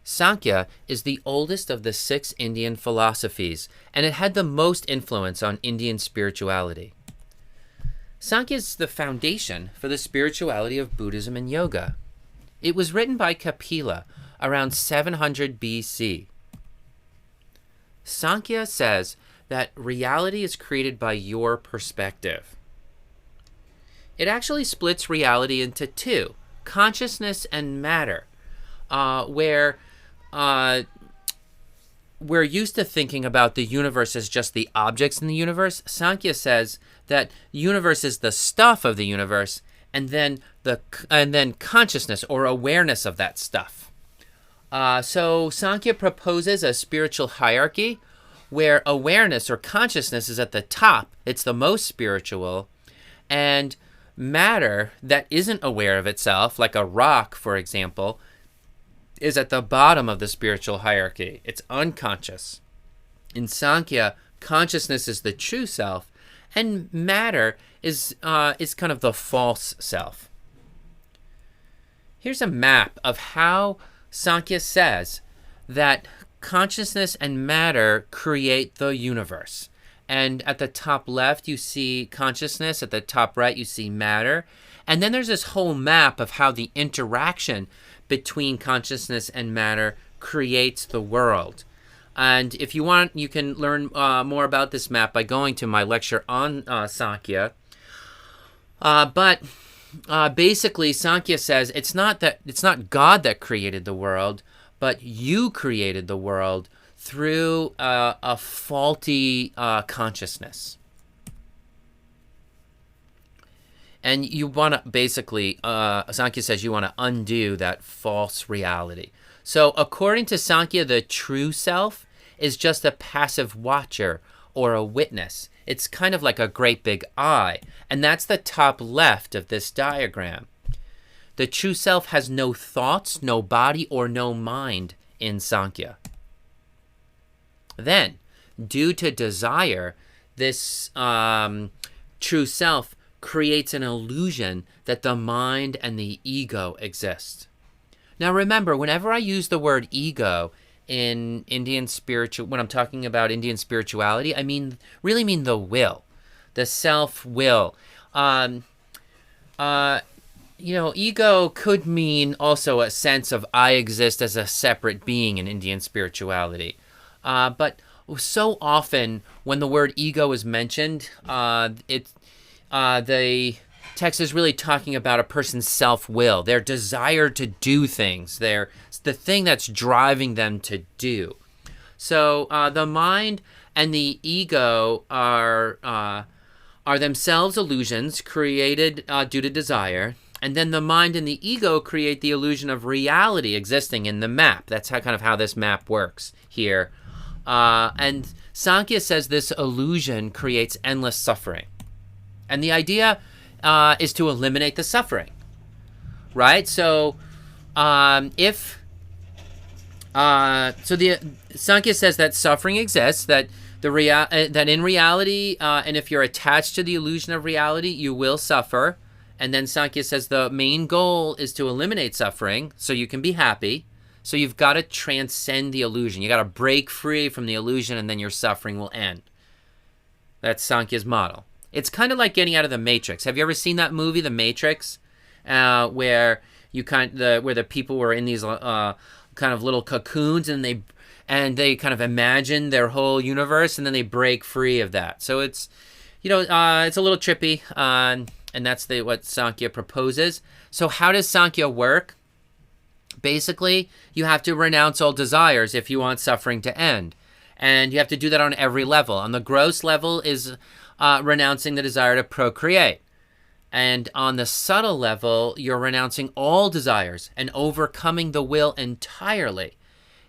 Sankhya is the oldest of the 6 Indian philosophies, and it had the most influence on Indian spirituality. Sankhya is the foundation for the spirituality of Buddhism and yoga. It was written by Kapila around 700 BC. Sankhya says that reality is created by your perspective. It actually splits reality into 2, consciousness and matter, where we're used to thinking about the universe as just the objects in the universe. Sankhya says that the universe is the stuff of the universe, and then consciousness or awareness of that stuff. So Sankhya proposes a spiritual hierarchy where awareness or consciousness is at the top. It's the most spiritual, and matter that isn't aware of itself, like a rock, for example, is at the bottom of the spiritual hierarchy. It's unconscious. In Sankhya, consciousness is the true self, and matter is kind of the false self. Here's a map of how Sankhya says that consciousness and matter create the universe. And at the top left, you see consciousness. At the top right, you see matter. And then there's this whole map of how the interaction between consciousness and matter creates the world. And if you want, you can learn more about this map by going to my lecture on Sankhya. But basically, Sankhya says it's not God that created the world, but you created the world through a faulty consciousness. And you want to basically, Sankhya says you want to undo that false reality. So according to Sankhya, the true self is just a passive watcher or a witness. It's kind of like a great big eye. And that's the top left of this diagram. The true self has no thoughts, no body, or no mind in Sankhya. Then, due to desire, this true self creates an illusion that the mind and the ego exist. Now remember, whenever I use the word ego in when I'm talking about Indian spirituality, I really mean the will, the self-will. Ego could mean also a sense of I exist as a separate being in Indian spirituality. But so often when the word ego is mentioned, the text is really talking about a person's self-will, their desire to do things, the thing that's driving them to do. So the mind and the ego are themselves illusions created due to desire. And then the mind and the ego create the illusion of reality existing in the map. That's how this map works here. And Sankhya says this illusion creates endless suffering. And the idea is to eliminate the suffering, right? So the Sankhya says that suffering exists, that that in reality, and if you're attached to the illusion of reality, you will suffer. And then Sankhya says the main goal is to eliminate suffering so you can be happy. So you've got to transcend the illusion. You got to break free from the illusion, and then your suffering will end. That's Sankhya's model. It's kind of like getting out of the Matrix. Have you ever seen that movie, The Matrix, where where the people were in these kind of little cocoons, and they kind of imagine their whole universe, and then they break free of that. So it's it's a little trippy, and that's what Sankhya proposes. So how does Sankhya work? Basically, you have to renounce all desires if you want suffering to end. And you have to do that on every level. On the gross level is renouncing the desire to procreate. And on the subtle level, you're renouncing all desires and overcoming the will entirely.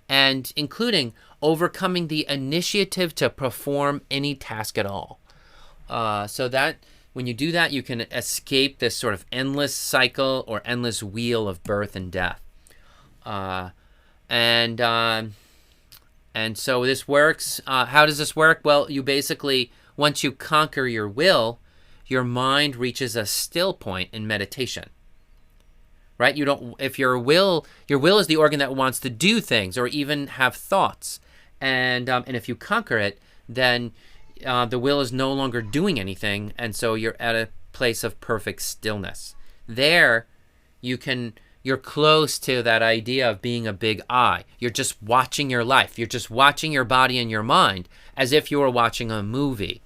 And including overcoming the initiative to perform any task at all. So that when you do that, you can escape this sort of endless cycle or endless wheel of birth and death. And so this works. How does this work? Well, you basically, once you conquer your will, your mind reaches a still point in meditation. right? You don't. If your will is the organ that wants to do things or even have thoughts, and if you conquer it, then the will is no longer doing anything, and so you're at a place of perfect stillness. There, you're close to that idea of being a big I. You're just watching your life. You're just watching your body and your mind as if you were watching a movie.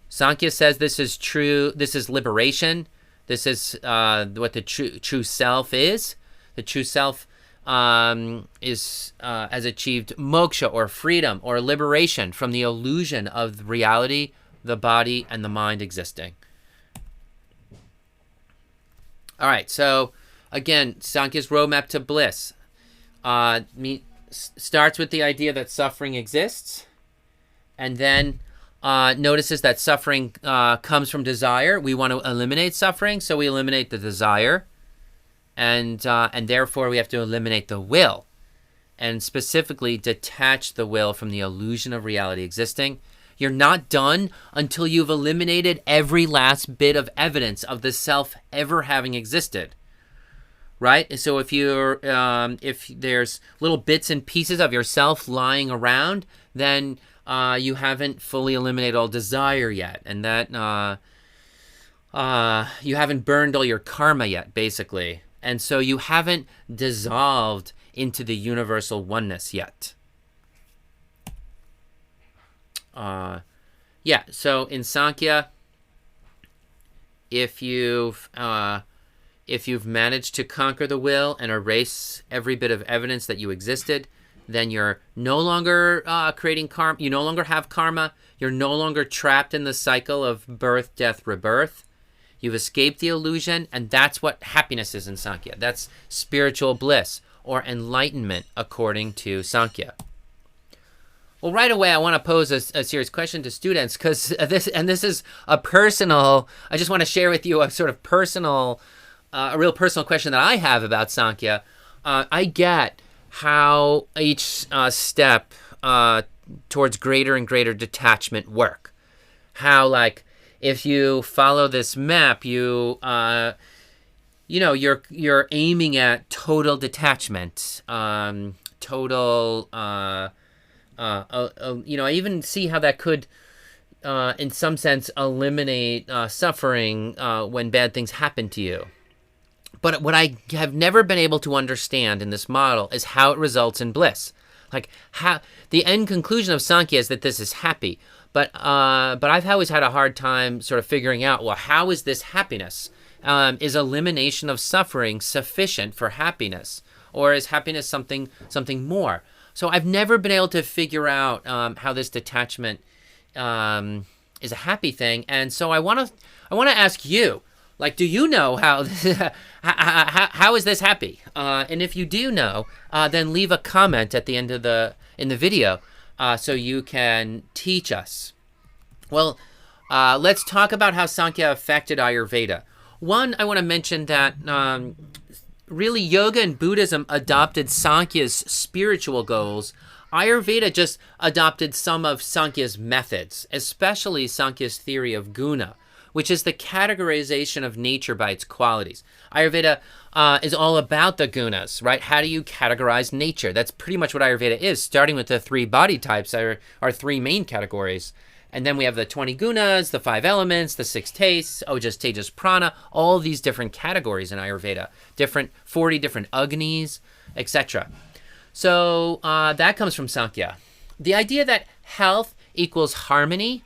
Sankhya says this is true. This is liberation. This is what the true self is. The true self has achieved moksha, or freedom, or liberation from the illusion of reality, the body, and the mind existing. All right, so again, Sankhya's roadmap to bliss starts with the idea that suffering exists, and then notices that suffering comes from desire. We want to eliminate suffering, so we eliminate the desire, and therefore we have to eliminate the will, and specifically detach the will from the illusion of reality existing. You're not done until you've eliminated every last bit of evidence of the self ever having existed, right? So if there's little bits and pieces of yourself lying around, then you haven't fully eliminated all desire yet, and that you haven't burned all your karma yet, basically, and so you haven't dissolved into the universal oneness yet. So in Sankhya, if you've managed to conquer the will and erase every bit of evidence that you existed, then you're no longer creating karma. You no longer have karma. You're no longer trapped in the cycle of birth, death, rebirth. You've escaped the illusion, and that's what happiness is in Sankhya. That's spiritual bliss, or enlightenment, according to Sankhya. Well, right away, I want to pose a serious question to students, because this is a personal, I just want to share with you a sort of personal, a real personal question that I have about Sankhya. I get how each step towards greater and greater detachment work. How, like, if you follow this map, you're aiming at total detachment, total. I even see how that could, in some sense, eliminate suffering when bad things happen to you. But what I have never been able to understand in this model is how it results in bliss. Like, how the end conclusion of Sankhya is that this is happy. But I've always had a hard time sort of figuring out, well, how is this happiness? Is elimination of suffering sufficient for happiness? Or is happiness something more? So I've never been able to figure out how this detachment is a happy thing, and so I want to ask you, like, do you know how how is this happy? And if you do know, then leave a comment at the end of in the video so you can teach us. Well, let's talk about how Sankhya affected Ayurveda. One, I want to mention that. Really, yoga and Buddhism adopted Sankhya's spiritual goals. Ayurveda just adopted some of Sankhya's methods, especially Sankhya's theory of guna, which is the categorization of nature by its qualities. Ayurveda is all about the gunas, right? How do you categorize nature? That's pretty much what Ayurveda is, starting with the 3 body types, our 3 main categories. And then we have the 20 gunas, the 5 elements, the 6 tastes, ojas, tejas, prana, all these different categories in Ayurveda, 40 different agnis, etc. So that comes from Sankhya. The idea that health equals harmony,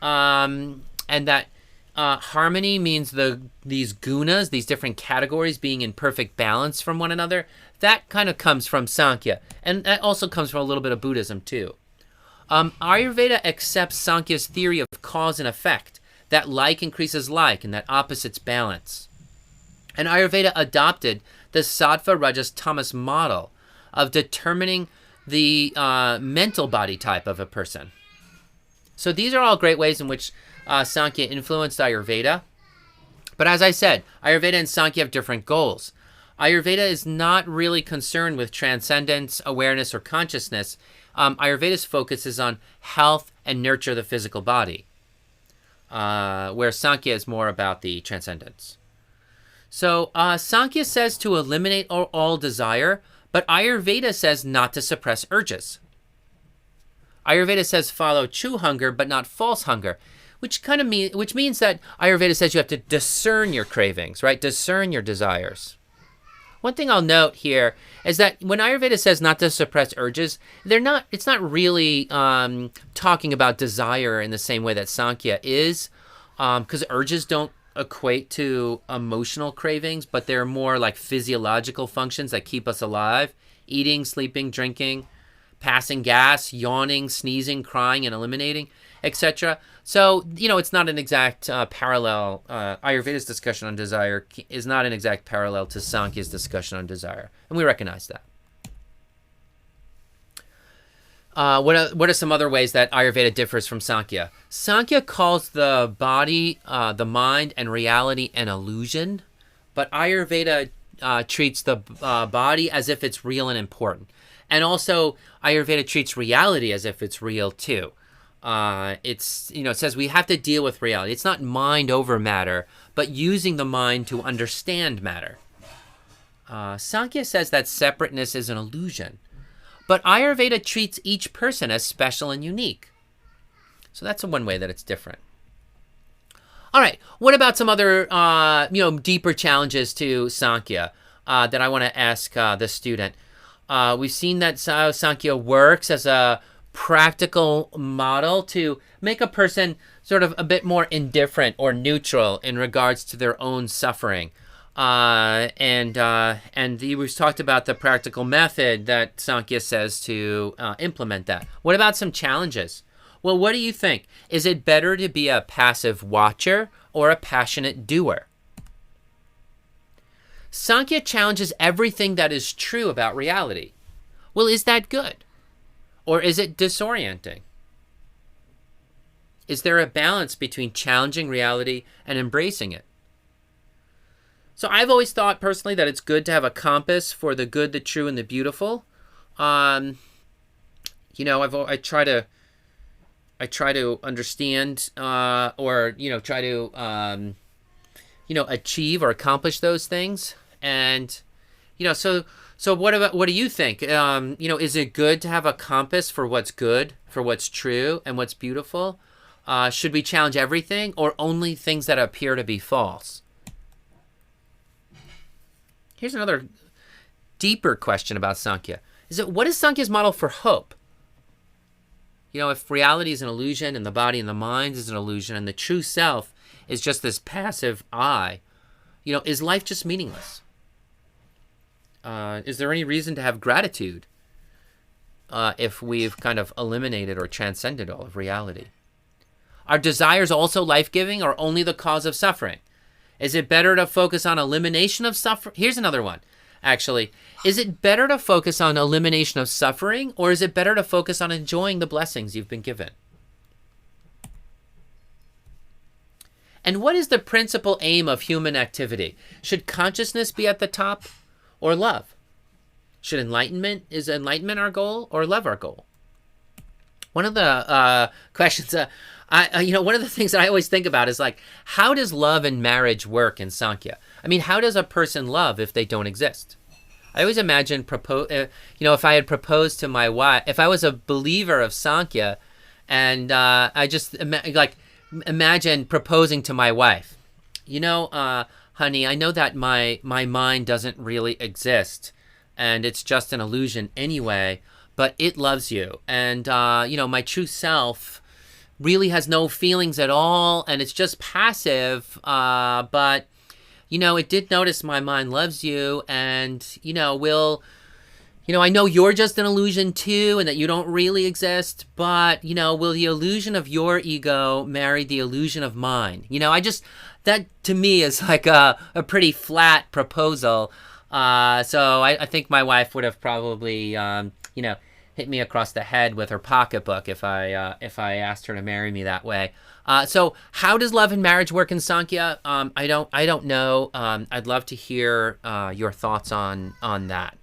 and that harmony means these gunas, these different categories being in perfect balance from one another, that kind of comes from Sankhya. And that also comes from a little bit of Buddhism too. Ayurveda accepts Sankhya's theory of cause and effect, that like increases like and that opposites balance. And Ayurveda adopted the sattva, rajas, tamas model of determining the mental body type of a person. So these are all great ways in which Sankhya influenced Ayurveda. But as I said, Ayurveda and Sankhya have different goals. Ayurveda is not really concerned with transcendence, awareness, or consciousness. Ayurveda's focus is on health and nurture the physical body, where Sankhya is more about the transcendence. So Sankhya says to eliminate all desire, but Ayurveda says not to suppress urges. Ayurveda says follow true hunger, but not false hunger, which means that Ayurveda says you have to discern your cravings, right? Discern your desires. One thing I'll note here is that when Ayurveda says not to suppress urges, it's not really talking about desire in the same way that Sankhya is, because urges don't equate to emotional cravings, but they're more like physiological functions that keep us alive: eating, sleeping, drinking, passing gas, yawning, sneezing, crying, and eliminating, etc. So, it's not an exact parallel. Ayurveda's discussion on desire is not an exact parallel to Sankhya's discussion on desire, and we recognize that. What are some other ways that Ayurveda differs from Sankhya? Sankhya calls the body, the mind, and reality an illusion, but Ayurveda treats the body as if it's real and important. And also, Ayurveda treats reality as if it's real too. It says we have to deal with reality. It's not mind over matter, but using the mind to understand matter. Sankhya says that separateness is an illusion, but Ayurveda treats each person as special and unique. So that's one way that it's different. All right, what about some other, deeper challenges to Sankhya that I want to ask the student? We've seen that Sankhya works as a practical model to make a person sort of a bit more indifferent or neutral in regards to their own suffering. And we've talked about the practical method that Sankhya says to implement that. What about some challenges? Well, what do you think? Is it better to be a passive watcher or a passionate doer? Sankhya challenges everything that is true about reality. Well, is that good? Or is it disorienting? Is there a balance between challenging reality and embracing it? So I've always thought personally that it's good to have a compass for the good, the true, and the beautiful. I try to understand try to achieve or accomplish those things. And so what do you think? Is it good to have a compass for what's good, for what's true, and what's beautiful? Should we challenge everything or only things that appear to be false? Here's another deeper question about Sankhya. What is Sankhya's model for hope? If reality is an illusion and the body and the mind is an illusion and the true self is just this passive I, is life just meaningless? Is there any reason to have gratitude if we've kind of eliminated or transcended all of reality? Are desires also life-giving or only the cause of suffering? Is it better to focus on elimination of suffering? Here's another one, actually. Is it better to focus on elimination of suffering, or is it better to focus on enjoying the blessings you've been given? And what is the principal aim of human activity? Should consciousness be at the top or love? Is enlightenment our goal or love our goal? One of the questions, one of the things that I always think about is how does love and marriage work in Sankhya? I mean, how does a person love if they don't exist? I always imagine, if I had proposed to my wife, if I was a believer of Sankhya, and I just imagine proposing to my wife, honey, I know that my mind doesn't really exist, and it's just an illusion anyway, but it loves you, and my true self really has no feelings at all, and it's just passive, but it did notice my mind loves you, and I know you're just an illusion too, and that you don't really exist, but will the illusion of your ego marry the illusion of mine? That to me is like a pretty flat proposal. So I think my wife would have probably hit me across the head with her pocketbook if I asked her to marry me that way. So how does love and marriage work in Sankhya? I don't know. I'd love to hear your thoughts on that.